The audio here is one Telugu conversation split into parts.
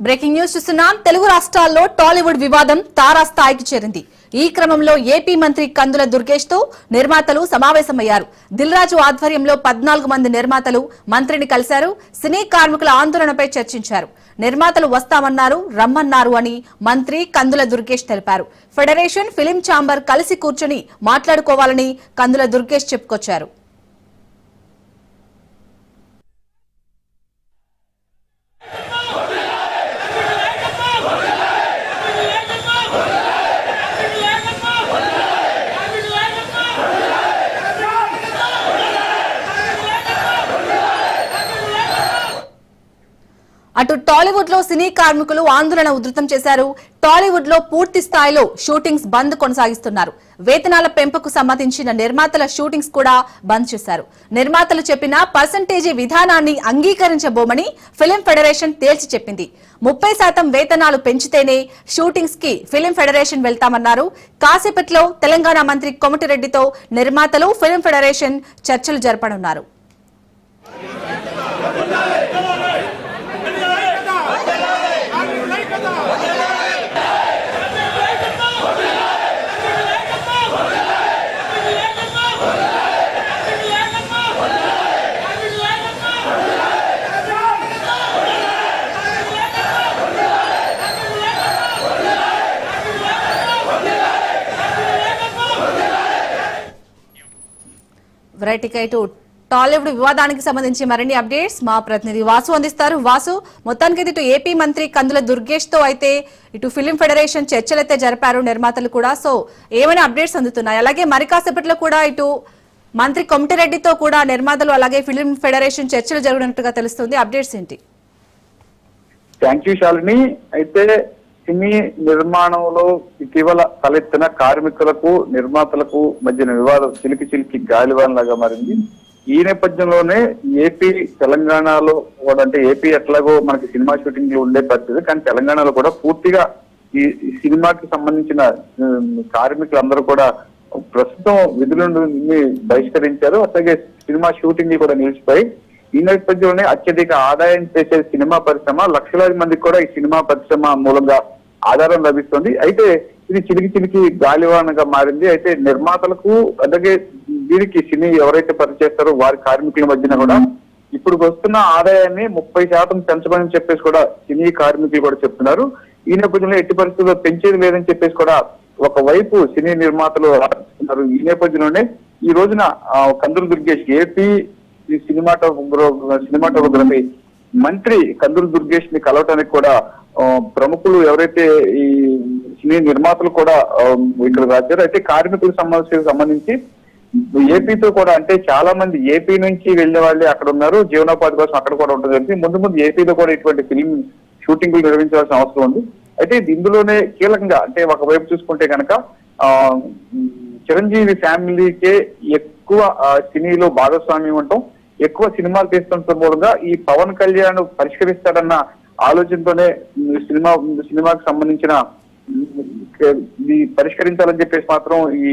బ్రేకింగ్ న్యూస్ చూస్తున్నాం. తెలుగు రాష్ట్రాల్లో టాలీవుడ్ వివాదం తారాస్థాయికి చేరింది. ఈ క్రమంలో ఏపీ మంత్రి కందుల దుర్గేష్ తో నిర్మాతలు సమావేశమయ్యారు. దిల్ రాజు ఆధ్వర్యంలో 14 మంది నిర్మాతలు మంత్రిని కలిశారు. సినీ కార్మికుల ఆందోళనపై చర్చించారు. నిర్మాతలు వస్తామన్నారు, రమ్మన్నారు అని మంత్రి కందుల దుర్గేష్ తెలిపారు. ఫెడరేషన్, ఫిలిం ఛాంబర్ కలిసి కూర్చొని మాట్లాడుకోవాలని కందుల దుర్గేష్ చెప్పుకొచ్చారు. అటు టాలీవుడ్ లో సినీ కార్మికులు ఆందోళన ఉధృతం చేశారు. టాలీవుడ్ లో పూర్తి స్థాయిలో షూటింగ్స్ బంద్ కొనసాగిస్తున్నారు. వేతనాల పెంపుకు సంబంధించిన నిర్మాతల షూటింగ్స్ కూడా బంద్ చేశారు. నిర్మాతలు చెప్పిన పర్సంటేజీ విధానాన్ని అంగీకరించబోమని ఫిలిం ఫెడరేషన్ తేల్చి చెప్పింది. 30% వేతనాలు పెంచితేనే షూటింగ్స్ కి ఫిలిం ఫెడరేషన్ వెళ్తామన్నారు. కాసేపట్లో తెలంగాణ మంత్రి కోమటిరెడ్డితో నిర్మాతలు ఫిలిం ఫెడరేషన్ చర్చలు జరపనున్నారు. టాలీవుడ్ వివాదానికి సంబంధించి మరిన్ని అప్డేట్స్ మా ప్రతినిధి వాసు అందిస్తారు. వాసు, మొత్తానికి ఇటు ఏపీ మంత్రి కందుల దుర్గేష్ తో అయితే ఇటు ఫిలిం ఫెడరేషన్ చర్చలైతే జరిపారు నిర్మాతలు కూడా. సో ఏమైనా అప్డేట్స్ అందుతున్నాయి? అలాగే మరి కాసేపట్లో కూడా ఇటు మంత్రి కోమటిరెడ్డితో కూడా నిర్మాతలు అలాగే ఫిలిం ఫెడరేషన్ చర్చలు జరుగుతున్నట్టుగా తెలుస్తుంది. అప్డేట్స్ ఏంటి? Thank you Shalini. అయితే సినీ నిర్మాణంలో ఇటీవల తలెత్తిన కార్మికులకు నిర్మాతలకు మధ్యన వివాదం చిలికి గాలివానలాగా మారింది. ఈ నేపథ్యంలోనే ఏపీ తెలంగాణలో కూడా, అంటే ఏపీ ఎట్లాగో మనకి సినిమా షూటింగ్లు ఉండే పరిస్థితి, కానీ తెలంగాణలో కూడా పూర్తిగా ఈ సినిమాకి సంబంధించిన కార్మికులందరూ కూడా ప్రస్తుతం విధుల నుండి బహిష్కరించారు. అలాగే సినిమా షూటింగ్లు కూడా నిలిచిపోయి ఈ నేపథ్యంలోనే అత్యధిక ఆదాయం చేసే సినిమా పరిశ్రమ, లక్షలాది మందికి కూడా ఈ సినిమా పరిశ్రమ మూలంగా ఆధారం లభిస్తుంది. అయితే ఇది చిలికి గాలివానగా మారింది. అయితే నిర్మాతలకు అలాగే వీరికి సినీ ఎవరైతే పనిచేస్తారో వారి కార్మికుల మధ్యన కూడా ఇప్పుడు వస్తున్న ఆదాయాన్ని 30% పెంచమని చెప్పేసి కూడా సినీ కార్మికులు కూడా చెప్తున్నారు. ఈ నేపథ్యంలో ఎట్టి పరిస్థితుల్లో పెంచేది లేదని చెప్పేసి కూడా ఒకవైపు సినీ నిర్మాతలు ఆలోచిస్తున్నారు. ఈ నేపథ్యంలోనే ఈ రోజున కందుల దుర్గేష్ ఏపీ సినిమాటోగ్రఫీ మంత్రి కందుల దుర్గేష్ ని కలవటానికి కూడా ప్రముఖులు ఎవరైతే ఈ సినీ నిర్మాతలు కూడా ఇక్కడ రాశారు. అయితే కార్మికుల సమస్యకు సంబంధించి ఏపీతో కూడా, అంటే చాలా మంది ఏపీ నుంచి వెళ్లే వాళ్ళే అక్కడ ఉన్నారు, జీవనోపాధి కోసం అక్కడ కూడా ఉంటుంది. ముందు ఏపీలో కూడా ఇటువంటి ఫిలిం షూటింగ్లు నిర్వహించాల్సిన అవసరం ఉంది. అయితే ఇందులోనే కీలకంగా, అంటే ఒకవైపు చూసుకుంటే కనుక చిరంజీవి ఫ్యామిలీకే ఎక్కువ సినీలో భాగస్వామ్యం ఉండటం, ఎక్కువ సినిమాలు తీస్తుండటం మూలంగా ఈ పవన్ కళ్యాణ్ పరిష్కరిస్తాడన్న ఆలోచనతోనే సినిమాకి సంబంధించిన పరిష్కరించాలని చెప్పేసి మాత్రం ఈ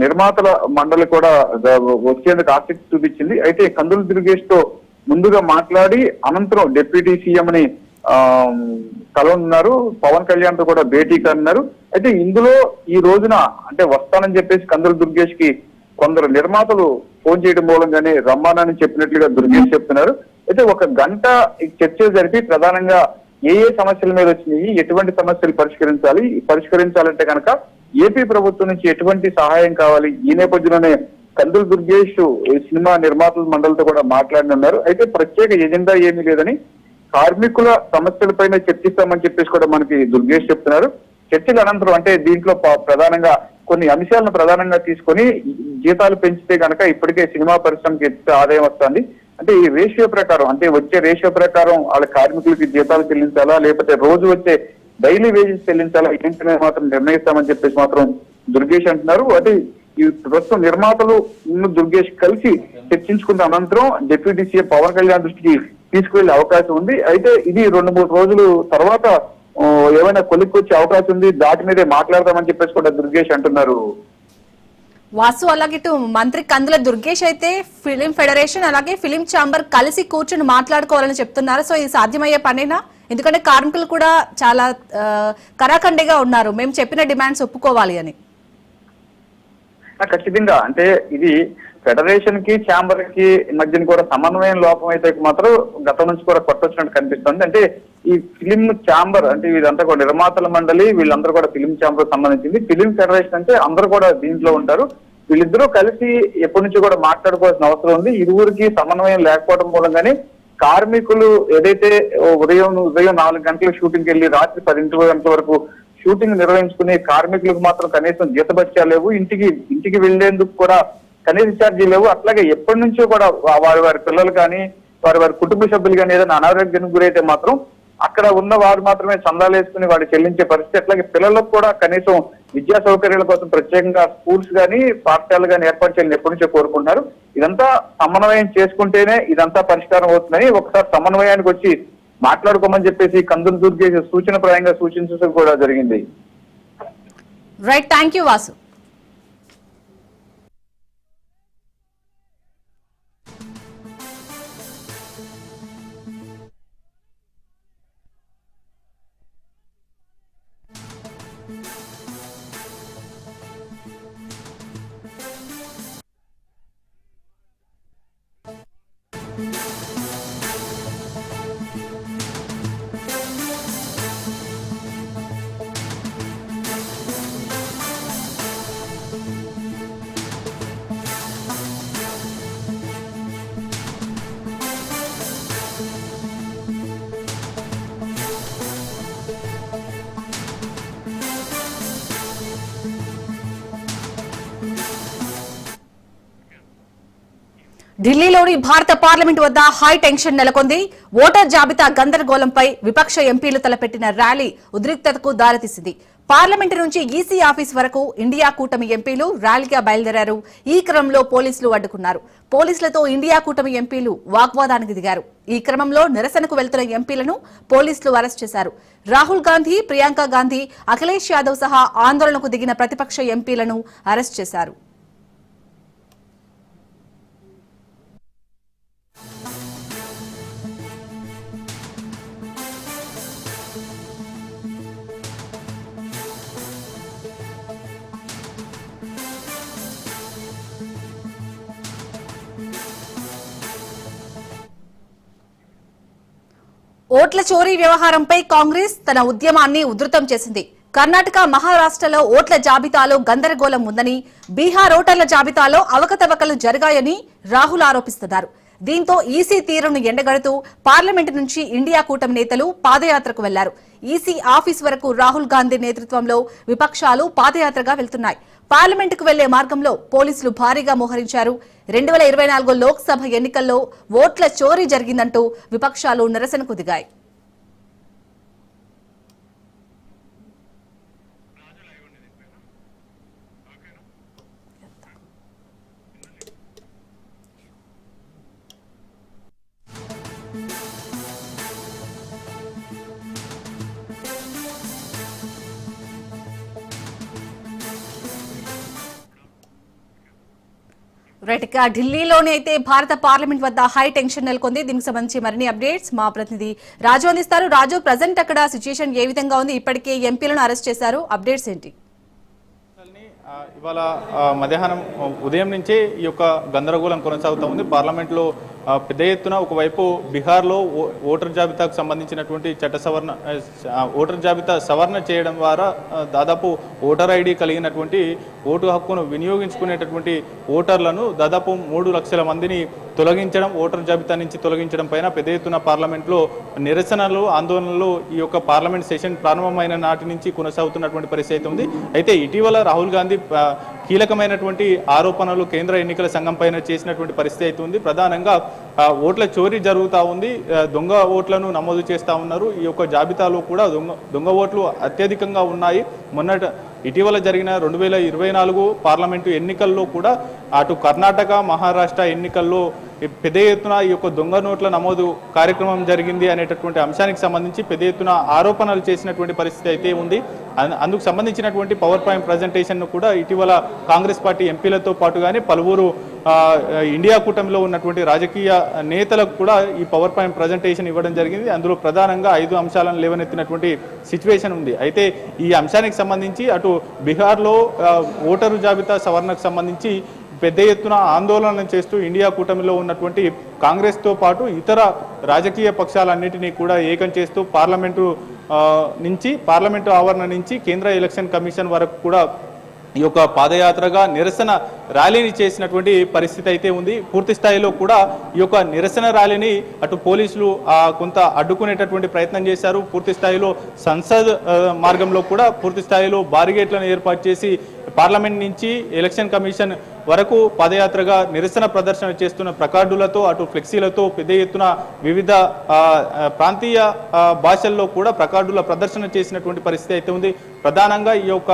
నిర్మాతల మండలి కూడా వచ్చేందుకు ఆసక్తి చూపించింది. అయితే కందుల దుర్గేష్ తో ముందుగా మాట్లాడి అనంతరం డిప్యూటీ సీఎం ని కలవనున్నారు. పవన్ కళ్యాణ్ తో కూడా భేటీ కానున్నారు. అయితే ఇందులో ఈ రోజున అంటే వస్తానని చెప్పేసి కందుల దుర్గేష్ కి కొందరు నిర్మాతలు ఫోన్ చేయడం మూలంగానే రమ్మానని చెప్పినట్లుగా దుర్గేష్ చెప్తున్నారు. అయితే 1 గంట చర్చలు జరిపి ప్రధానంగా ఏ సమస్యల మీద వచ్చినాయి, ఎటువంటి సమస్యలు పరిష్కరించాలంటే కనుక ఏపీ ప్రభుత్వం నుంచి ఎటువంటి సహాయం కావాలి, ఈ నేపథ్యంలోనే కందుల దుర్గేష్ సినిమా నిర్మాతల మండలితో కూడా మాట్లాడనున్నారు. అయితే ప్రత్యేక ఎజెండా ఏమీ లేదని, కార్మికుల సమస్యలపైన చర్చిస్తామని చెప్పేసి కూడా మనకి దుర్గేష్ చెప్తున్నారు. చర్చల అనంతరం, అంటే దీంట్లో ప్రధానంగా కొన్ని అంశాలను ప్రధానంగా తీసుకొని జీతాలు పెంచితే కనుక ఇప్పటికే సినిమా పరిశ్రమకి ఎంత ఆదాయం వస్తుంది, అంటే ఈ రేషియో ప్రకారం, అంటే వచ్చే రేషియో ప్రకారం వాళ్ళ కార్మికులకి జీతాలు చెల్లించాలా, లేకపోతే రోజు వచ్చే డైలీ వేజెస్ చెల్లించాలా, ఏంటనే మాత్రం నిర్ణయిస్తామని చెప్పేసి మాత్రం దుర్గేష్ అంటున్నారు. అంటే ఈ ప్రస్తుతం నిర్మాతలు దుర్గేష్ కలిసి చర్చించుకున్న అనంతరం డిప్యూటీ సీఎం పవన్ కళ్యాణ్ దృష్టికి తీసుకువెళ్లే అవకాశం ఉంది. అయితే ఇది 2-3 రోజులు తర్వాత ఏమైనా కొలిక్కొచ్చే అవకాశం ఉంది, దాటి మీదే మాట్లాడతామని చెప్పేసి కూడా దుర్గేష్ అంటున్నారు. వాసు, అలాగే మంత్రి కందుల దుర్గేష్ అయితే ఫిలిం ఫెడరేషన్ అలాగే ఫిలిం ఛాంబర్ కలిసి కూర్చుని మాట్లాడుకోవాలని చెప్తున్నారు. సో ఇది సాధ్యమయ్యే పనేనా? ఎందుకంటే కార్మికులు కూడా చాలా కరాఖండిగా ఉన్నారు, మేము చెప్పిన డిమాండ్స్ ఒప్పుకోవాలి అని. ఖచ్చితంగా అంటే ఇది ఫెడరేషన్ కి ఛాంబర్ కి మధ్యన కూడా సమన్వయం లోపం అయితే మాత్రం గతం నుంచి కూడా కొట్టొచ్చినట్టు కనిపిస్తుంది. అంటే ఈ ఫిలిం ఛాంబర్ అంటే వీళ్ళంతా కూడా నిర్మాతల మండలి, వీళ్ళందరూ కూడా ఫిలిం ఛాంబర్ సంబంధించింది. ఫిలిం ఫెడరేషన్ అంటే అందరూ కూడా దీంట్లో ఉంటారు. వీళ్ళిద్దరూ కలిసి ఎప్పటి నుంచి కూడా మాట్లాడుకోవాల్సిన అవసరం ఉంది. ఇరువురికి సమన్వయం లేకపోవడం మూలంగానే కార్మికులు ఏదైతే ఉదయం 4 గంటలకు షూటింగ్కి వెళ్ళి రాత్రి 10 గంటల వరకు షూటింగ్ నిర్వహించుకునే కార్మికులకు మాత్రం కనీసం జీతభత్యాలు లేవు, ఇంటికి వెళ్లేందుకు కూడా కనీస ఛార్జీలు లేవు. అట్లాగే ఎప్పటి నుంచో కూడా వారి పిల్లలు కానీ వారి కుటుంబ సభ్యులు కానీ ఏదైనా అనారోగ్యానికి గురైతే మాత్రం అక్కడ ఉన్న వారు మాత్రమే చందాలు వేసుకుని వాడు చెల్లించే పరిస్థితి. అట్లాగే పిల్లలకు కూడా కనీసం విద్యా సౌకర్యాల కోసం ప్రత్యేకంగా స్కూల్స్ కానీ పాఠశాలలు కానీ ఏర్పాటు చేయాలని ఎప్పటి నుంచో కోరుకుంటున్నారు. ఇదంతా సమన్వయం చేసుకుంటేనే ఇదంతా పరిష్కారం అవుతుందని ఒకసారి సమన్వయానికి వచ్చి మాట్లాడుకోమని చెప్పేసి కందులు దుర్గేసి సూచనప్రాయంగా సూచించడం కూడా జరిగింది. Right, thank you Vasu. ఢిల్లీలోని భారత పార్లమెంట్ వద్ద హై టెన్షన్ నెలకొంది. ఓటర్ జాబితా గందరగోళంపై విపక్ష ఎంపీలు తలపెట్టిన ర్యాలీ ఉద్రిక్తతకు దారితీసింది. పార్లమెంటు నుంచి ఈసీ ఆఫీస్ వరకు ఇండియా కూటమి ఎంపీలు ర్యాలీగా బయలుదేరారు. ఈ క్రమంలో పోలీసులు అడ్డుకున్నారు. పోలీసులతో ఇండియా కూటమి ఎంపీలు వాగ్వాదానికి దిగారు. ఈ క్రమంలో నిరసనకు వెళ్తున్న ఎంపీలను పోలీసులు అరెస్ట్ చేశారు. రాహుల్ గాంధీ, ప్రియాంక గాంధీ, అఖిలేష్ యాదవ్ సహా ఆందోళనకు దిగిన ప్రతిపక్ష ఎంపీలను అరెస్ట్ చేశారు. ఓట్ల చోరీ వ్యవహారంపై కాంగ్రెస్ తన ఉద్యమాన్ని ఉధృతం చేసింది. కర్ణాటక, మహారాష్ట్రలో ఓట్ల జాబితాలో గందరగోళం ఉందని, బీహార్ ఓటర్ల జాబితాలో అవకతవకలు జరిగాయని రాహుల్ ఆరోపిస్తున్నారు. దీంతో ఈసీ తీరును ఎండగడుతూ పార్లమెంటు నుంచి ఇండియా కూటమి నేతలు పాదయాత్రకు వెళ్లారు. ఈసీ ఆఫీస్ వరకు రాహుల్ గాంధీ నేతృత్వంలో విపక్షాలు పాదయాత్రగా వెళ్తున్నాయి. పార్లమెంటుకు వెళ్లే మార్గంలో పోలీసులు భారీగా మోహరించారు. 2024 లోక్సభ ఎన్నికల్లో ఓట్ల చోరీ జరిగిందంటూ విపక్షాలు నిరసనకు దిగాయి. రైట్, ఇక ఢిల్లీలోనే అయితే భారత పార్లమెంట్ వద్ద హై టెన్షన్ నెలకొంది. దీనికి సంబంధించి మరిన్ని అప్డేట్స్ మా ప్రతినిధి రాజు అందిస్తారు. రాజు, ప్రజెంట్ అక్కడ సిచ్యుయేషన్ ఏ విధంగా ఉంది? ఇప్పటికే ఎంపీలను అరెస్ట్ చేశారు, అప్డేట్స్ ఏంటి? ఇవాళ మధ్యాహ్నం ఉదయం నుంచే ఈ యొక్క గందరగోళం కొనసాగుతూ ఉంది. పార్లమెంట్లో పెద్ద ఎత్తున ఒకవైపు బీహార్లో ఓటర్ జాబితాకు సంబంధించినటువంటి ఓటర్ జాబితా సవరణ చేయడం ద్వారా దాదాపు ఓటర్ ఐడి కలిగినటువంటి ఓటు హక్కును వినియోగించుకునేటటువంటి ఓటర్లను దాదాపు 3 లక్షల మందిని తొలగించడం, ఓటర్ జాబితా నుంచి తొలగించడం పైన పెద్ద ఎత్తున పార్లమెంట్లో నిరసనలు, ఆందోళనలు ఈ యొక్క పార్లమెంట్ సెషన్ ప్రారంభమైన నాటి నుంచి కొనసాగుతున్నటువంటి పరిస్థితి ఉంది. అయితే ఇటీవల రాహుల్ గాంధీ కీలకమైనటువంటి ఆరోపణలు కేంద్ర ఎన్నికల సంఘం పైన చేసినటువంటి పరిస్థితి అయితే ఉంది. ప్రధానంగా ఓట్ల చోరీ జరుగుతూ ఉంది, దొంగ ఓట్లను నమోదు చేస్తూ ఉన్నారు. ఈ యొక్క జాబితాలో కూడా దొంగ ఓట్లు అత్యధికంగా ఉన్నాయి. ఇటీవల జరిగిన 2024 పార్లమెంటు ఎన్నికల్లో కూడా అటు కర్ణాటక, మహారాష్ట్ర ఎన్నికల్లో పెద్ద ఎత్తున ఈ యొక్క దొంగ నోట్ల నమోదు కార్యక్రమం జరిగింది అనేటటువంటి అంశానికి సంబంధించి పెద్ద ఎత్తున ఆరోపణలు చేసినటువంటి పరిస్థితి అయితే ఉంది. అందుకు సంబంధించినటువంటి పవర్ పాయింట్ ప్రజెంటేషన్ను కూడా ఇటీవల కాంగ్రెస్ పార్టీ ఎంపీలతో పాటుగానే పలువురు ఇండియా కూటమిలో ఉన్నటువంటి రాజకీయ నేతలకు కూడా ఈ పవర్ పాయింట్ ప్రజెంటేషన్ ఇవ్వడం జరిగింది. అందులో ప్రధానంగా 5 అంశాలను లేవనెత్తినటువంటి సిచ్యువేషన్ ఉంది. అయితే ఈ అంశానికి సంబంధించి అటు బీహార్లో ఓటరు జాబితా సవరణకు సంబంధించి పెద్ద ఎత్తున ఆందోళన చేస్తూ ఇండియా కూటమిలో ఉన్నటువంటి కాంగ్రెస్తో పాటు ఇతర రాజకీయ పక్షాలన్నింటినీ కూడా ఏకం చేస్తూ పార్లమెంటు ఆవరణ నుంచి కేంద్ర ఎలక్షన్ కమిషన్ వరకు కూడా ఈ యొక్క పాదయాత్రగా నిరసన ర్యాలీని చేసినటువంటి పరిస్థితి అయితే ఉంది. పూర్తి స్థాయిలో కూడా ఈ యొక్క నిరసన ర్యాలీని అటు పోలీసులు కొంత అడ్డుకునేటటువంటి ప్రయత్నం చేశారు. పూర్తి స్థాయిలో సంసద్ మార్గంలో కూడా పూర్తి స్థాయిలో బారిగేట్లను ఏర్పాటు చేసి పార్లమెంట్ నుంచి ఎలక్షన్ కమిషన్ వరకు పాదయాత్రగా నిరసన ప్రదర్శన చేస్తున్న ప్లకార్డులతో అటు ఫ్లెక్సీలతో పెద్ద ఎత్తున వివిధ ప్రాంతీయ భాషల్లో కూడా ప్లకార్డుల ప్రదర్శన చేసినటువంటి పరిస్థితి అయితే ఉంది. ప్రధానంగా ఈ యొక్క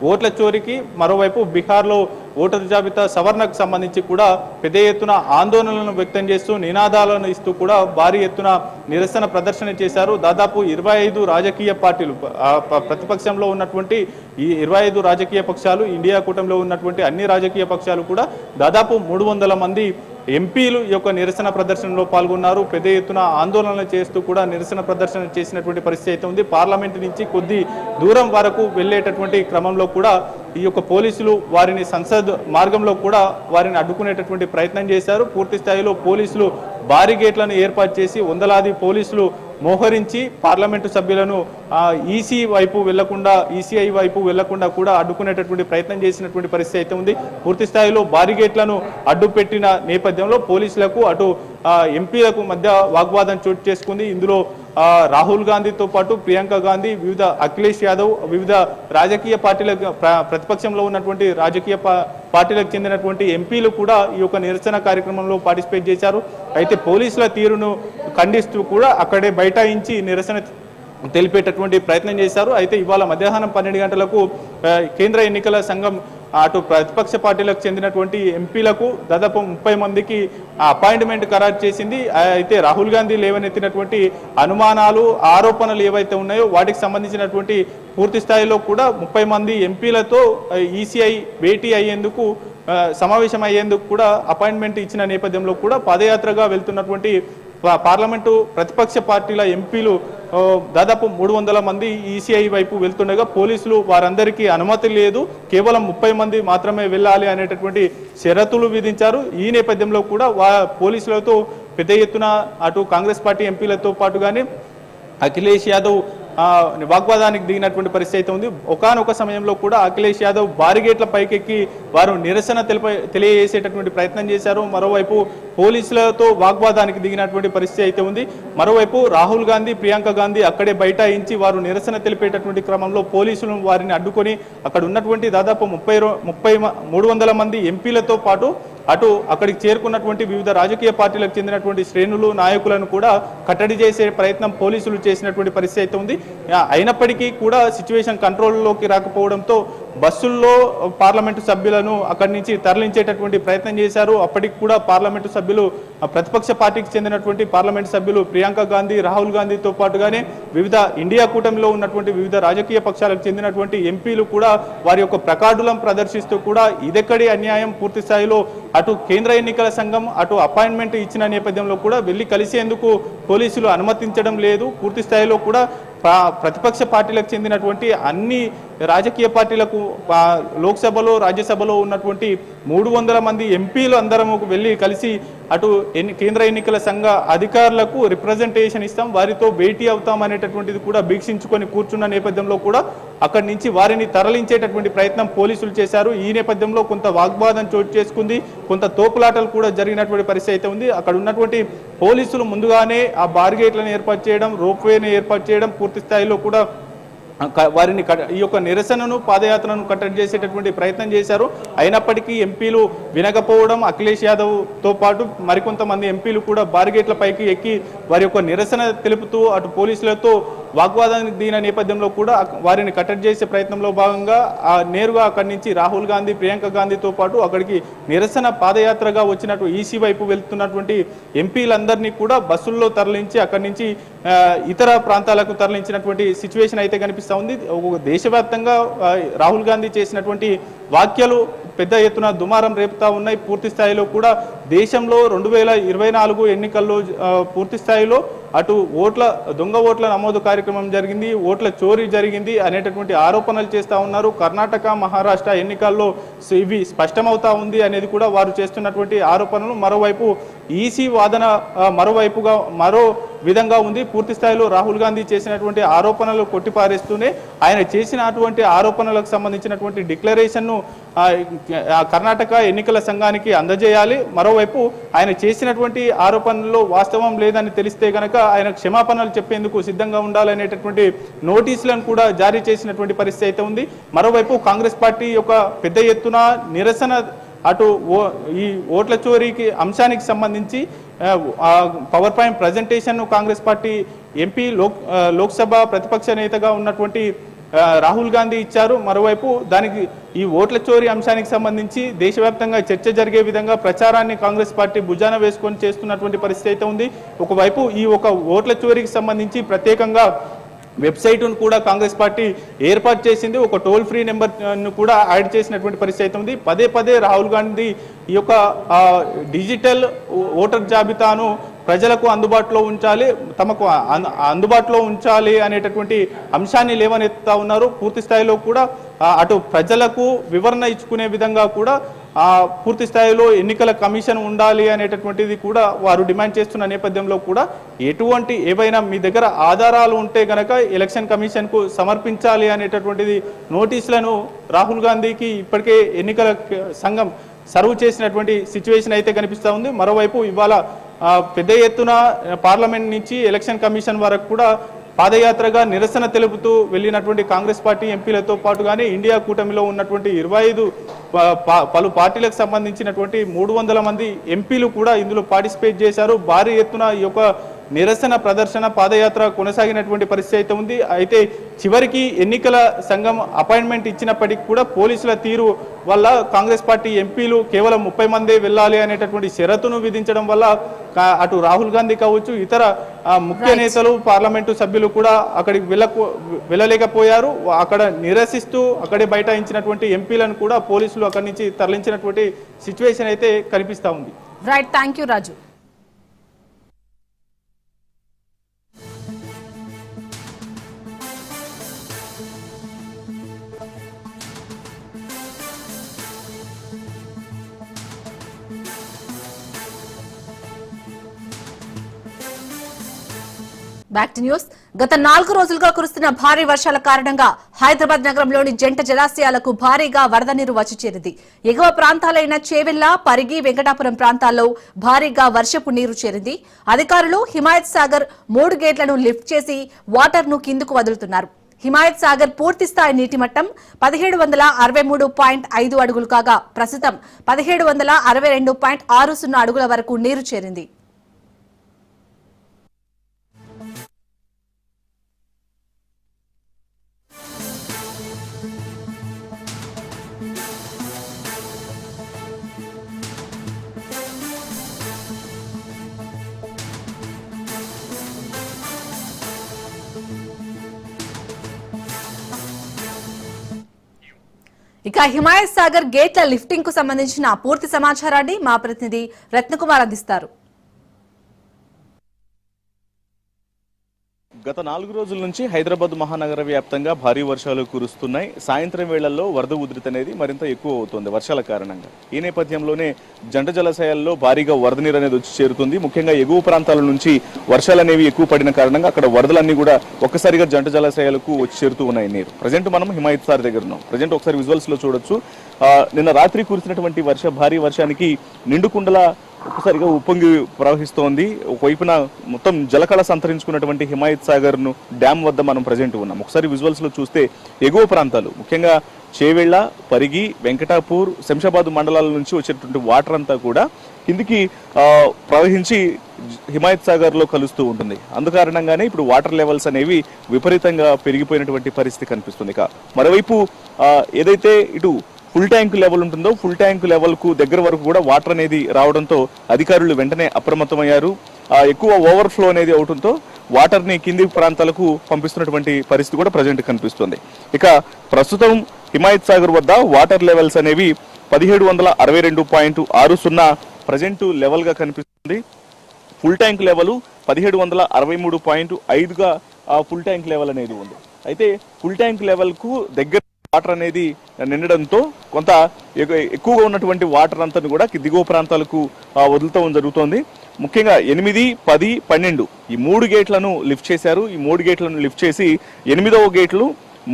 ఓట్ల చోరీకి మరోవైపు బీహార్లో ఓటరు జాబితా సవరణకు సంబంధించి కూడా పెద్ద ఎత్తున ఆందోళనలను వ్యక్తం చేస్తూ నినాదాలను ఇస్తూ కూడా భారీ ఎత్తున నిరసన ప్రదర్శన చేశారు. దాదాపు 25 రాజకీయ పార్టీలు ప్రతిపక్షంలో ఉన్నటువంటి ఈ 25 రాజకీయ పక్షాలు ఇండియా కూటమిలో ఉన్నటువంటి అన్ని రాజకీయ పక్షాలు కూడా దాదాపు 300 మంది ఎంపీలు ఈ యొక్క నిరసన ప్రదర్శనలో పాల్గొన్నారు. పెద్ద ఎత్తున ఆందోళనలు చేస్తూ కూడా నిరసన ప్రదర్శన చేసినటువంటి పరిస్థితి అయితే ఉంది. పార్లమెంటు నుంచి కొద్ది దూరం వరకు వెళ్ళేటటువంటి క్రమంలో కూడా ఈ యొక్క పోలీసులు వారిని సంసద్ మార్గంలో కూడా వారిని అడ్డుకునేటటువంటి ప్రయత్నం చేశారు. పూర్తి స్థాయిలో పోలీసులు భారీ గేట్లను ఏర్పాటు చేసి వందలాది పోలీసులు మోహరించి పార్లమెంటు సభ్యులను ఈసీఐ వైపు వెళ్లకుండా కూడా అడ్డుకునేటటువంటి ప్రయత్నం చేసినటువంటి పరిస్థితి అయితే ఉంది. పూర్తి స్థాయిలో బారిగేట్లను అడ్డుపెట్టిన నేపథ్యంలో పోలీసులకు అటు ఎంపీలకు మధ్య వాగ్వాదం చోటు చేసుకుంది. ఇందులో రాహుల్ గాంధీతో పాటు ప్రియాంక గాంధీ, అఖిలేష్ యాదవ్, వివిధ రాజకీయ పార్టీలకు ప్రతిపక్షంలో ఉన్నటువంటి రాజకీయ పార్టీలకు చెందినటువంటి ఎంపీలు కూడా ఈ యొక్క నిరసన కార్యక్రమంలో పార్టిసిపేట్ చేశారు. అయితే పోలీసుల తీరును ఖండిస్తూ కూడా అక్కడే బైఠాయించి నిరసన తెలిపేటటువంటి ప్రయత్నం చేశారు. అయితే ఇవాళ మధ్యాహ్నం 12 గంటలకు కేంద్ర ఎన్నికల సంఘం అటు ప్రతిపక్ష పార్టీలకు చెందినటువంటి ఎంపీలకు దాదాపు 30 మందికి అపాయింట్మెంట్ ఖరారు చేసింది. అయితే రాహుల్ గాంధీ లేవనెత్తినటువంటి అనుమానాలు, ఆరోపణలు ఏవైతే ఉన్నాయో వాటికి సంబంధించినటువంటి పూర్తి స్థాయిలో కూడా 30 మంది ఎంపీలతో ఈసీఐ భేటీ అయ్యేందుకు సమావేశం అయ్యేందుకు కూడా అపాయింట్మెంట్ ఇచ్చిన నేపథ్యంలో కూడా పాదయాత్రగా వెళ్తున్నటువంటి పార్లమెంటు ప్రతిపక్ష పార్టీల ఎంపీలు దాదాపు 300 మంది ఈసీఐ వైపు వెళ్తుండగా పోలీసులు వారందరికీ అనుమతి లేదు, కేవలం 30 మంది మాత్రమే వెళ్ళాలి అనేటటువంటి షరతులు విధించారు. ఈ నేపథ్యంలో కూడా పోలీసులతో పెద్ద ఎత్తున అటు కాంగ్రెస్ పార్టీ ఎంపీలతో పాటుగానే అఖిలేష్ యాదవ్ వాగ్వాదానికి దిగినటువంటి పరిస్థితి అయితే ఉంది. ఒకానొక సమయంలో కూడా అఖిలేష్ యాదవ్ బారిగేట్ల పైకెక్కి వారు నిరసన తెలియజేసేటటువంటి ప్రయత్నం చేశారు. మరోవైపు పోలీసులతో వాగ్వాదానికి దిగినటువంటి పరిస్థితి అయితే ఉంది. మరోవైపు రాహుల్ గాంధీ, ప్రియాంక గాంధీ అక్కడే బైఠాయించి వారు నిరసన తెలిపేటటువంటి క్రమంలో పోలీసులు వారిని అడ్డుకొని అక్కడ ఉన్నటువంటి దాదాపు 300 మంది ఎంపీలతో పాటు అక్కడికి చేరుకున్నటువంటి వివిధ రాజకీయ పార్టీలకు చెందినటువంటి శ్రేణులు, నాయకులను కూడా కట్టడి చేసే ప్రయత్నం పోలీసులు చేసినటువంటి పరిస్థితి అయితే ఉంది. అయినప్పటికీ కూడా సిచ్యువేషన్ కంట్రోల్లోకి రాకపోవడంతో బస్సుల్లో పార్లమెంటు సభ్యులను అక్కడి నుంచి తరలించేటటువంటి ప్రయత్నం చేశారు. అప్పటికి కూడా పార్లమెంటు సభ్యులు ప్రతిపక్ష పార్టీకి చెందినటువంటి పార్లమెంటు సభ్యులు ప్రియాంక గాంధీ, రాహుల్ గాంధీతో పాటుగానే వివిధ ఇండియా కూటమిలో ఉన్నటువంటి వివిధ రాజకీయ పక్షాలకు చెందినటువంటి ఎంపీలు కూడా వారి యొక్క ప్లకార్డులను ప్రదర్శిస్తూ కూడా ఇదెక్కడి అన్యాయం, పూర్తి స్థాయిలో అటు కేంద్ర ఎన్నికల సంఘం అటు అపాయింట్మెంట్ ఇచ్చిన నేపథ్యంలో కూడా వెళ్లి కలిసేందుకు పోలీసులు అనుమతించడం లేదు. పూర్తి స్థాయిలో కూడా ప్రతిపక్ష పార్టీలకు చెందినటువంటి అన్ని రాజకీయ పార్టీలకు లోక్సభలో, రాజ్యసభలో ఉన్నటువంటి 300 మంది ఎంపీలు అందరం వెళ్ళి కలిసి అటు కేంద్ర ఎన్నికల సంఘ అధికారులకు రిప్రజెంటేషన్ ఇస్తాం, వారితో భేటీ అవుతాం అనేటటువంటిది కూడా భీక్షించుకొని కూర్చున్న నేపథ్యంలో కూడా అక్కడి నుంచి వారిని తరలించేటటువంటి ప్రయత్నం పోలీసులు చేశారు. ఈ నేపథ్యంలో కొంత వాగ్వాదం చోటు చేసుకుంది, కొంత తోపులాటలు కూడా జరిగినటువంటి పరిస్థితి అయితే ఉంది. అక్కడ ఉన్నటువంటి పోలీసులు ముందుగానే ఆ బార్గేట్లను ఏర్పాటు చేయడం, రోప్వేని ఏర్పాటు చేయడం, పూర్తి స్థాయిలో కూడా వారిని ఈ యొక్క నిరసనను, పాదయాత్రను కట్టడి చేసేటటువంటి ప్రయత్నం చేశారు. అయినప్పటికీ ఎంపీలు వినకపోవడం, అఖిలేష్ యాదవ్తో పాటు మరికొంతమంది ఎంపీలు కూడా బారిగేట్ల పైకి ఎక్కి వారి యొక్క నిరసన తెలుపుతూ అటు పోలీసులతో వాగ్వాదానికి దిగిన నేపథ్యంలో కూడా వారిని కట్టడి చేసే ప్రయత్నంలో భాగంగా నేరుగా అక్కడి నుంచి రాహుల్ గాంధీ, ప్రియాంక గాంధీతో పాటు అక్కడికి నిరసన పాదయాత్రగా వచ్చినట్టు ఈసీ వైపు వెళ్తున్నటువంటి ఎంపీలందరినీ కూడా బస్సుల్లో తరలించి అక్కడి నుంచి ఇతర ప్రాంతాలకు తరలించినటువంటి సిచ్యువేషన్ అయితే కనిపిస్తూ ఉంది. దేశవ్యాప్తంగా రాహుల్ గాంధీ చేసినటువంటి వ్యాఖ్యలు పెద్ద ఎత్తున దుమారం రేపుతా ఉన్నాయి. పూర్తి స్థాయిలో కూడా దేశంలో 2024 ఎన్నికల్లో పూర్తి స్థాయిలో అటు దొంగ ఓట్ల నమోదు కార్యక్రమం జరిగింది, ఓట్ల చోరీ జరిగింది అనేటటువంటి ఆరోపణలు చేస్తూ ఉన్నారు. కర్ణాటక, మహారాష్ట్ర ఎన్నికల్లో ఇవి స్పష్టమవుతా ఉంది అనేది కూడా వారు చేస్తున్నటువంటి ఆరోపణలు. మరోవైపు ఈసీ వాదన మరో విధంగా ఉంది. పూర్తి స్థాయిలో రాహుల్ గాంధీ చేసినటువంటి ఆరోపణలు కొట్టిపారేస్తూనే ఆయన చేసినటువంటి ఆరోపణలకు సంబంధించినటువంటి డిక్లరేషన్ను కర్ణాటక ఎన్నికల సంఘానికి అందజేయాలి. మరోవైపు ఆయన చేసినటువంటి ఆరోపణల్లో వాస్తవం లేదని తెలిస్తే గనక ఆయన క్షమాపణలు చెప్పేందుకు సిద్ధంగా ఉండాలనేటటువంటి నోటీసులను కూడా జారీ చేసినటువంటి పరిస్థితి అయితే ఉంది. మరోవైపు కాంగ్రెస్ పార్టీ యొక్క పెద్ద ఎత్తున నిరసన అటు ఈ ఓట్ల చోరీకి అంశానికి సంబంధించి పవర్ పాయింట్ ప్రజెంటేషన్ను కాంగ్రెస్ పార్టీ ఎంపీ లోక్సభ ప్రతిపక్ష నేతగా ఉన్నటువంటి రాహుల్ గాంధీ ఇచ్చారు. మరోవైపు దానికి ఈ ఓట్ల చోరీ అంశానికి సంబంధించి దేశవ్యాప్తంగా చర్చ జరిగే విధంగా ప్రచారాన్ని కాంగ్రెస్ పార్టీ భుజాన వేసుకొని చేస్తున్నటువంటి పరిస్థితి అయితే ఉంది. ఒకవైపు ఈ ఓట్ల చోరీకి సంబంధించి ప్రత్యేకంగా వెబ్సైట్ను కూడా కాంగ్రెస్ పార్టీ ఏర్పాటు చేసింది. ఒక టోల్ ఫ్రీ నెంబర్ను కూడా యాడ్ చేసినటువంటి పరిస్థితి అయితే ఉంది. పదే రాహుల్ గాంధీ ఈ యొక్క డిజిటల్ ఓటర్ జాబితాను ప్రజలకు అందుబాటులో ఉంచాలి, తమకు అందుబాటులో ఉంచాలి అనేటటువంటి అంశాన్ని లేవనెత్తుతా ఉన్నారు. పూర్తి స్థాయిలో కూడా అటు ప్రజలకు వివరణ ఇచ్చుకునే విధంగా కూడా పూర్తి స్థాయిలో ఎన్నికల కమిషన్ ఉండాలి అనేటటువంటిది కూడా వారు డిమాండ్ చేస్తున్న నేపథ్యంలో కూడా ఏవైనా మీ దగ్గర ఆధారాలు ఉంటే గనక ఎలక్షన్ కమిషన్కు సమర్పించాలి అనేటటువంటిది నోటీసులను రాహుల్ గాంధీకి ఇప్పటికే ఎన్నికల సంఘం సర్వ్ చేసినటువంటి సిచ్యువేషన్ అయితే కనిపిస్తూ ఉంది. మరోవైపు ఇవాళ పెద్ద ఎత్తున పార్లమెంట్ నుంచి ఎలక్షన్ కమిషన్ వరకు కూడా పాదయాత్రగా నిరసన తెలుపుతూ వెళ్ళినటువంటి కాంగ్రెస్ పార్టీ ఎంపీలతో పాటుగానే ఇండియా కూటమిలో ఉన్నటువంటి 25 పలు పార్టీలకు సంబంధించినటువంటి 300 మంది ఎంపీలు కూడా ఇందులో పార్టిసిపేట్ చేశారు. భారీ ఎత్తున ఈ యొక్క నిరసన ప్రదర్శన పాదయాత్ర కొనసాగినటువంటి పరిస్థితి అయితే ఉంది. అయితే చివరికి ఎన్నికల సంఘం అపాయింట్మెంట్ ఇచ్చినప్పటికీ కూడా పోలీసుల తీరు వల్ల కాంగ్రెస్ పార్టీ ఎంపీలు కేవలం 30 మందే వెళ్ళాలి అనేటటువంటి షరతును విధించడం వల్ల అటు రాహుల్ గాంధీ కావచ్చు, ఇతర ముఖ్య నేతలు, పార్లమెంటు సభ్యులు కూడా అక్కడికి వెళ్ళలేకపోయారు. అక్కడ నిరసిస్తూ అక్కడే బైఠాయించినటువంటి ఎంపీలను కూడా పోలీసులు అక్కడి నుంచి తరలించినటువంటి సిచ్యువేషన్ అయితే కనిపిస్తూ ఉంది. Right, thank you Raju. Back to news. గత 4 రోజులుగా కురుస్తున్న భారీ వర్షాల కారణంగా హైదరాబాద్ నగరంలోని జంట జలాశయాలకు భారీగా వరద నీరు వచ్చి చేరింది. ఎగువ ప్రాంతాలైన చేవెళ్ల, పరిగి, వెంకటాపురం ప్రాంతాల్లో భారీగా వర్షపు నీరు చేరింది. అధికారులు హిమాయత్ సాగర్ 3 గేట్లను లిఫ్ట్ చేసి వాటర్ ను కిందకు వదులుతున్నారు. హిమాయత్ సాగర్ పూర్తి స్థాయి నీటి మట్టం 1763.5 అడుగులు కాగా ప్రస్తుతం 1762.60 అడుగుల వరకు నీరు చేరింది. ఇక హిమాయత్ సాగర్ గేట్ల లిఫ్టింగ్ కు సంబంధించిన పూర్తి సమాచారాన్ని మా ప్రతినిధి రత్నకుమార్ అందిస్తారు. గత 4 రోజుల నుంచి హైదరాబాద్ మహానగర వ్యాప్తంగా భారీ వర్షాలు కురుస్తున్నాయి. సాయంత్రం వేళల్లో వరద ఉధృతి అనేది మరింత ఎక్కువ అవుతుంది వర్షాల కారణంగా. ఈ నేపథ్యంలోనే జంట జలాశయాల్లో భారీగా వరద నీరు అనేది వచ్చి చేరుతుంది. ముఖ్యంగా ఎగువ ప్రాంతాల నుంచి వర్షాలు అనేవి ఎక్కువ పడిన కారణంగా అక్కడ వరదలన్నీ కూడా ఒక్కసారిగా జంట జలాశయాలకు వచ్చి చేరుతూ ఉన్నాయి నీరు. ప్రజెంట్ మనం హిమాయత్ సాగర్ దగ్గర ఉన్నాం. ప్రజెంట్ ఒకసారి విజువల్స్ లో చూడొచ్చు. నిన్న రాత్రి కురిసినటువంటి భారీ వర్షానికి నిండుకుండల ఒక్కసారిగా ఉప్పొంగి ప్రవహిస్తోంది. ఒకవైపున మొత్తం జలకళ సంతరించుకున్నటువంటి హిమాయత్ సాగర్ ను డ్యామ్ వద్ద మనం ప్రజెంట్ ఉన్నాం. ఒకసారి విజువల్స్ లో చూస్తే ఎగువ ప్రాంతాలు ముఖ్యంగా చేవెళ్ల, పరిగి, వెంకటాపూర్, శంషాబాద్ మండలాల నుంచి వచ్చేటువంటి వాటర్ అంతా కూడా కిందికి ప్రవహించి హిమాయత్ సాగర్లో కలుస్తూ ఉంటుంది. అందుకారణంగానే ఇప్పుడు వాటర్ లెవెల్స్ అనేవి విపరీతంగా పెరిగిపోయినటువంటి పరిస్థితి కనిపిస్తుంది. ఇక మరోవైపు ఏదైతే ఇటు ఫుల్ ట్యాంక్ లెవెల్ ఉంటుందో ఫుల్ ట్యాంక్ లెవెల్కు దగ్గర వరకు కూడా వాటర్ అనేది రావడంతో అధికారులు వెంటనే అప్రమత్తమయ్యారు. ఎక్కువ ఓవర్ఫ్లో అనేది అవడంతో వాటర్ని కింది ప్రాంతాలకు పంపిస్తున్నటువంటి పరిస్థితి కూడా ప్రజెంట్ కనిపిస్తుంది. ఇక ప్రస్తుతం హిమాయత్ సాగర్ వద్ద వాటర్ లెవెల్స్ అనేవి 1762.60 ప్రజెంట్ లెవెల్గా కనిపిస్తుంది. ఫుల్ ట్యాంక్ లెవెల్ 1763.5గా ఫుల్ ట్యాంక్ లెవెల్ అనేది ఉంది. అయితే ఫుల్ ట్యాంక్ లెవెల్కు దగ్గర వాటర్ అనేది నిండడంతో కొంత ఎక్కువగా ఉన్నటువంటి వాటర్ అంతా కూడా దిగువ ప్రాంతాలకు వదులుతూ జరుగుతోంది. ముఖ్యంగా 8, 10, 12 ఈ 3 గేట్లను లిఫ్ట్ చేశారు. ఈ 3 గేట్లను లిఫ్ట్ చేసి 8వ గేట్లు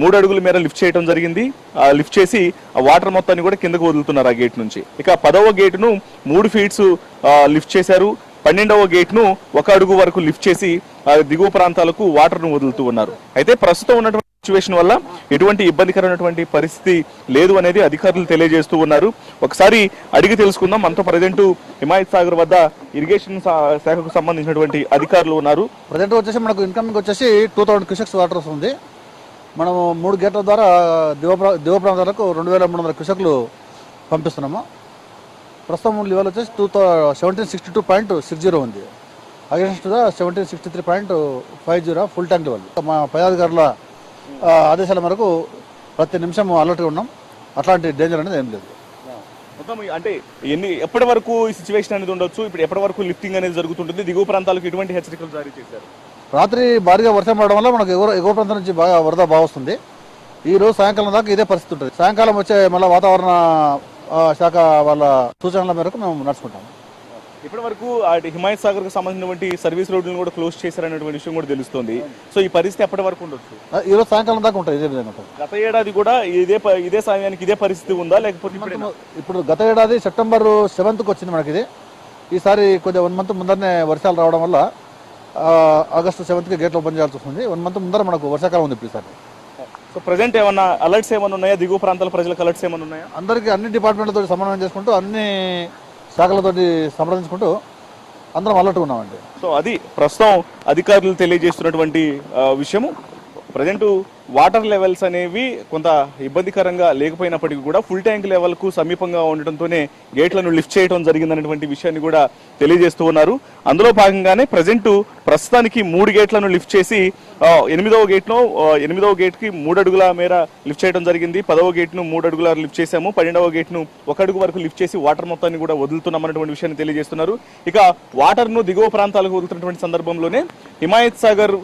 3 అడుగుల మేర లిఫ్ట్ చేయడం జరిగింది. లిఫ్ట్ చేసి ఆ వాటర్ మొత్తాన్ని కూడా కిందకు వదులుతున్నారు ఆ గేట్ నుంచి. ఇక 10వ గేటును 3 ఫీట్స్ లిఫ్ట్ చేశారు. 12వ గేట్ను 1 అడుగు వరకు లిఫ్ట్ చేసి దిగువ ప్రాంతాలకు వాటర్ను వదులుతూ ఉన్నారు. అయితే ప్రస్తుతం ఉన్నటువంటి సిచ్యువేషన్ వల్ల ఎటువంటి ఇబ్బందికరమైనటువంటి పరిస్థితి లేదు అనేది అధికారులు తెలియజేస్తూ ఉన్నారు. ఒకసారి అడిగి తెలుసుకుందాం. మనతో ప్రజెంట్ హిమాయత్ సాగర్ వద్ద ఇరిగేషన్ శాఖకు సంబంధించినటువంటి అధికారులు ఉన్నారు. ప్రజెంట్ వచ్చేసి మనకు ఇన్కమింగ్ వచ్చేసి 2000 క్యూసెక్స్ వాటర్ వస్తుంది. మనము 3 గేట్ల ద్వారా దిగువ ప్రాంతాలకు 2300 క్యూసెక్లు పంపిస్తున్నాము. ప్రస్తుతం లెవెల్ వచ్చేసి 1762.60 ఉంది. Against 1763.50 full tank level. మా పై అధికారుల ఆదేశాల మేరకు ప్రతి నిమిషం అలర్ట్గా ఉన్నాం. అట్లాంటి డేంజర్ అనేది ఏం లేదు. మొత్తం అంటే ఎప్పటి వరకు ఈ సిచ్యువేషన్ అనేది ఉండొచ్చు? ఇప్పుడు ఎప్పటి వరకు లిఫ్టింగ్ అనేది జరుగుతుంటుంది? దిగువ ప్రాంతాలకు ఎటువంటి హెచ్చరికలు జారీ చేశారు? రాత్రి భారీగా వర్షం పడడం వల్ల మనకు ఎగువ ప్రాంతం నుంచి బాగా వరద బాగా వస్తుంది. ఈ రోజు సాయంకాలం దాకా ఇదే పరిస్థితి ఉంటుంది. సాయంకాలం వచ్చే మళ్ళీ వాతావరణ శాఖ వాళ్ళ సూచనల మేరకు మేము నడుచుకుంటాము. ఇప్పటి వరకు హిమాయత్ సాగర్కి సంబంధించినటువంటి సర్వీస్ రోడ్లను కూడా క్లోజ్ చేశారనేటువంటి విషయం కూడా తెలుస్తుంది. సో ఈ పరిస్థితి ఎప్పటి వరకు ఉండొచ్చు? ఈ రోజు సాయంకాలం దాకా ఉంటుంది. ఇదే విధంగా ఉంటుంది. గత ఏడాది కూడా ఇదే సమయానికి ఇదే పరిస్థితి ఉందా లేకపోతే ఇప్పుడు గత ఏడాది సెప్టెంబర్ 7th వచ్చింది మనకి ఇది. ఈసారి కొద్దిగా 1 month ముందరనే వర్షాలు రావడం వల్ల ఆగస్టు 7th గేట్లు ఓపెన్ చేయాల్సి వస్తుంది. 1 month ముందర మనకు వర్షాకాలం ఉంది ఇప్పుడు ఈసారి. సో ప్రజెంట్ ఏమన్నా అలర్ట్స్ ఏమైనా ఉన్నాయా? దిగువ ప్రాంతాల ప్రజలకు అలర్ట్స్ ఏమైనా ఉన్నాయా? అందరికీ అన్ని డిపార్ట్మెంట్లతో సమన్వయం చేసుకుంటూ అన్ని శాఖలతోటి సంప్రదించుకుంటూ అందరం అలర్ట్గా ఉన్నామండి. సో అది ప్రస్తుతం అధికారులు తెలియజేస్తున్నటువంటి విషయము. ప్రజెంట్ వాటర్ లెవెల్స్ అనేవి కొంత ఇబ్బందికరంగా లేకపోయినప్పటికీ కూడా ఫుల్ ట్యాంక్ లెవెల్కు సమీపంగా ఉండటంతోనే గేట్లను లిఫ్ట్ చేయడం జరిగిందనేటువంటి విషయాన్ని కూడా తెలియజేస్తూ ఉన్నారు. అందులో భాగంగానే ప్రస్తుతానికి 3 గేట్లను లిఫ్ట్ చేసి 8వ గేట్కి 3 అడుగుల మేర లిఫ్ట్ చేయడం జరిగింది. 10వ గేట్ను 3 అడుగుల లిఫ్ట్ చేశాము. 12వ గేట్ను 1 అడుగు వరకు లిఫ్ట్ చేసి వాటర్ మొత్తాన్ని కూడా వదులుతున్నామన్నటువంటి విషయాన్ని తెలియజేస్తున్నారు. ఇక వాటర్ను దిగువ ప్రాంతాలకు వదులుతున్నటువంటి సందర్భంలోనే హిమాయత్ సాగర్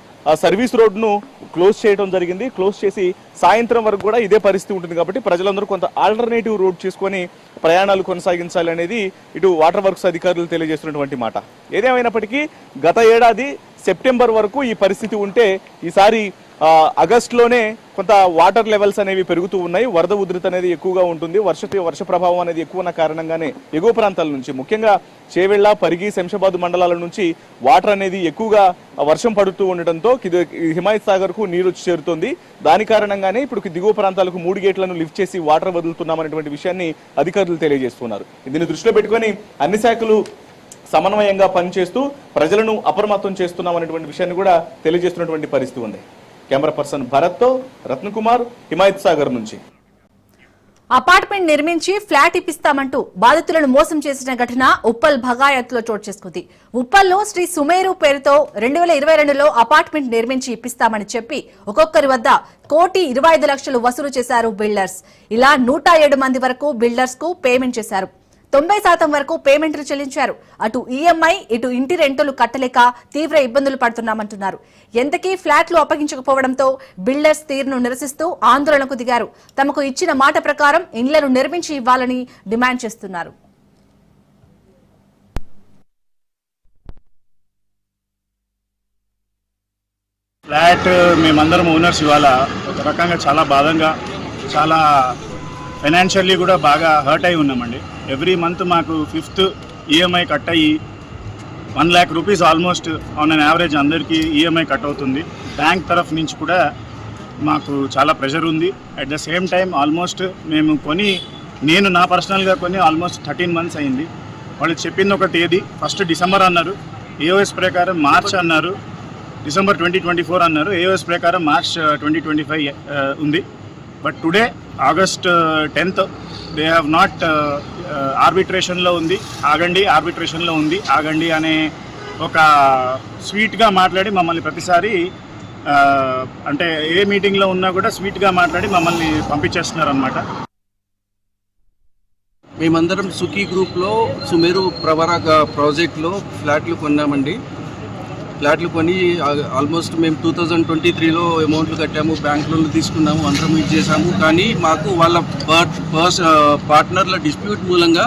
సర్వీస్ రోడ్ను క్లోజ్ చేయడం జరిగింది. క్లోజ్ చేసి సాయంత్రం వరకు కూడా ఇదే పరిస్థితి ఉంటుంది కాబట్టి ప్రజలందరూ కొంత ఆల్టర్నేటివ్ రోడ్ చేసుకొని ప్రయాణాలు కొనసాగించాలి అనేది ఇటు వాటర్ వర్క్స్ అధికారులు తెలియజేస్తున్నటువంటి మాట. ఏదేమైనప్పటికీ గత ఏడాది సెప్టెంబర్ వరకు ఈ పరిస్థితి ఉంటే ఈసారి ఆగస్టులోనే కొంత వాటర్ లెవెల్స్ అనేవి పెరుగుతూ ఉన్నాయి. వరద ఉధృతి అనేది ఎక్కువగా ఉంటుంది. వర్ష ప్రభావం అనేది ఎక్కువ ఉన్న కారణంగానే ఎగువ ప్రాంతాల నుంచి ముఖ్యంగా చేవెళ్ల, పరిగి, శంషాబాద్ మండలాల నుంచి వాటర్ అనేది ఎక్కువగా వర్షం పడుతూ ఉండటంతో హిమాయత్ సాగర్ కు నీరు వచ్చి చేరుతోంది. దాని కారణంగానే ఇప్పుడు దిగువ ప్రాంతాలకు 3 గేట్లను లిఫ్ట్ చేసి వాటర్ వదులుతున్నామనేటువంటి విషయాన్ని అధికారులు తెలియజేస్తున్నారు. దీన్ని దృష్టిలో పెట్టుకొని అన్ని శాఖలు సమన్వయంగా పనిచేస్తూ ప్రజలను అప్రమత్తం చేస్తున్నామనేటువంటి విషయాన్ని కూడా తెలియజేస్తున్నటువంటి పరిస్థితి ఉంది. కెమెరా పర్సన్ భరత్తో రత్నకుమార్, హిమాయత్ సాగర్ నుంచి. అపార్ట్మెంట్ నిర్మించి ఫ్లాట్ ఇప్పిస్తామంటూ బాధితులను మోసం చేసిన ఘటన ఉప్పల్ భగాయత్లో చోటు చేసుకుంది. ఉప్పల్లో శ్రీ సుమేరు పేరుతో 2022లో అపార్ట్మెంట్ నిర్మించి ఇప్పిస్తామని చెప్పి ఒక్కొక్కరి వద్ద 1,25,00,000 వసూలు చేశారు బిల్డర్స్. ఇలా 107 మంది వరకు బిల్డర్స్ కు పేమెంట్ చేశారు. 90% వరకు పేమెంట్లు చెల్లించారు. అటు ఈఎంఐ, ఇటు ఇంటి రెంటులు కట్టలేక తీవ్ర ఇబ్బందులు పడుతున్నామంటున్నారు. ఎంతకీ ఫ్లాట్లు అప్పగించకపోవడంతో బిల్డర్స్ తీరును నిరసిస్తూ ఆందోళనకు దిగారు. తమకు ఇచ్చిన మాట ప్రకారం ఇండ్లను నిర్మించి ఇవ్వాలని డిమాండ్ చేస్తున్నారు. ఫ్లాట్ మేమందరం ఓనర్స్ ఇవాళ ఒక రకంగా చాలా బాధంగా, చాలా ఫైనాన్షియల్లీ కూడా బాగా హర్ట్ అయి ఉన్నామండి. ఎవ్రీ మంత్ మాకు 5th ఈఎంఐ కట్ అయ్యి 1 lakh rupees almost on an average అందరికీ ఈఎంఐ కట్ అవుతుంది. బ్యాంక్ తరఫు నుంచి కూడా మాకు చాలా ప్రెషర్ ఉంది. At the same time almost నేను నా పర్సనల్గా కొని ఆల్మోస్ట్ 13 months అయింది. వాళ్ళు చెప్పింది ఒక తేదీ, ఫస్ట్ డిసెంబర్ అన్నారు, ఏఓఎస్ ప్రకారం మార్చ్ అన్నారు, డిసెంబర్ 2024 అన్నారు, ఏఓఎస్ ప్రకారం మార్చ్ 2025 ఉంది. But today August 10th they have not ఆర్బిట్రేషన్లో ఉంది, ఆర్బిట్రేషన్లో ఉంది ఆగండి అనే ఒక స్వీట్గా మాట్లాడి మమ్మల్ని ప్రతిసారి అంటే ఏ మీటింగ్లో ఉన్నా కూడా స్వీట్గా మాట్లాడి మమ్మల్ని పంపించేస్తున్నారు అన్నమాట. మేమందరం సుఖీ గ్రూప్లో సుమేరు ప్రవర ప్రాజెక్ట్లో ఫ్లాట్లు కొన్నామండి. ఫ్లాట్లు కొని ఆల్మోస్ట్ మేము 2023లో అమౌంట్లు కట్టాము, బ్యాంక్ లోన్లు తీసుకున్నాము, అందరం ఇది చేసాము. కానీ మాకు వాళ్ళ పార్ట్నర్ల డిస్ప్యూట్ మూలంగా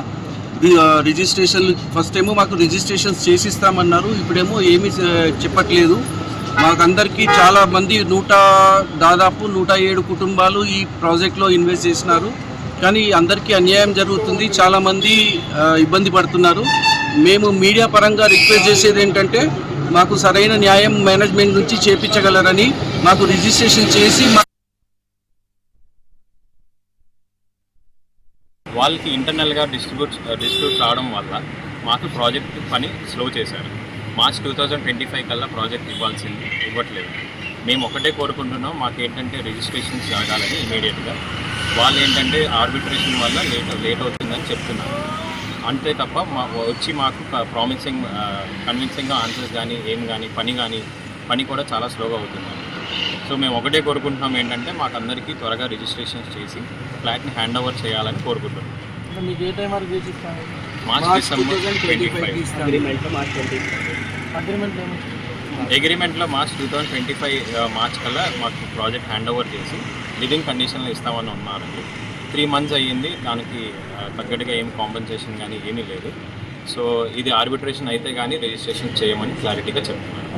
రిజిస్ట్రేషన్లు ఫస్ట్ ఏమో మాకు రిజిస్ట్రేషన్స్ చేసిస్తామన్నారు, ఇప్పుడేమో ఏమీ చెప్పట్లేదు. మాకందరికీ చాలా మంది దాదాపు 107 కుటుంబాలు ఈ ప్రాజెక్ట్లో ఇన్వెస్ట్ చేసినారు. కానీ అందరికీ అన్యాయం జరుగుతుంది, చాలామంది ఇబ్బంది పడుతున్నారు. మేము మీడియా పరంగా రిక్వెస్ట్ చేసేది ఏంటంటే మాకు సరైన న్యాయం మేనేజ్మెంట్ నుంచి చేపించగలరని, మాకు రిజిస్ట్రేషన్ చేసి వాళ్ళకి ఇంటర్నల్గా డిస్ట్రిబ్యూట్ రావడం వల్ల మాకు ప్రాజెక్ట్ పని స్లో చేశారు. మార్చ్ 2025 కల్లా ప్రాజెక్ట్ ఇవ్వట్లేదు. మేము ఒకటే కోరుకుంటున్నాం, మాకేంటంటే రిజిస్ట్రేషన్స్ జరగాలని ఇమీడియట్గా. వాళ్ళు ఏంటంటే ఆర్బిట్రేషన్ వల్ల లేట్ అవుతుందని చెప్తున్నారు. అంతే తప్ప మాకు కన్విన్సింగ్గా ఆన్సర్స్ కానీ పని కూడా చాలా స్లోగా అవుతుంది. సో మేము ఒకటే కోరుకుంటున్నాం ఏంటంటే మాకు అందరికీ త్వరగా రిజిస్ట్రేషన్స్ చేసి ఫ్లాట్ని హ్యాండ్ ఓవర్ చేయాలని కోరుకుంటున్నాం. మార్చ్ డిసెంబర్ 2025 అగ్రిమెంట్లో మార్చ్ 2025 మార్చ్ కల్లా మాకు ప్రాజెక్ట్ హ్యాండ్ ఓవర్ చేసి లివింగ్ కండిషన్లో ఇస్తామని ఉన్నారండి. 3 months అయ్యింది, దానికి తగ్గట్టుగా ఏం కాంపెన్సేషన్ కానీ ఏమీ లేదు. సో ఇది ఆర్బిట్రేషన్ అయితే కానీ రిజిస్ట్రేషన్ చేయమని క్లారిటీగా చెప్తున్నారు.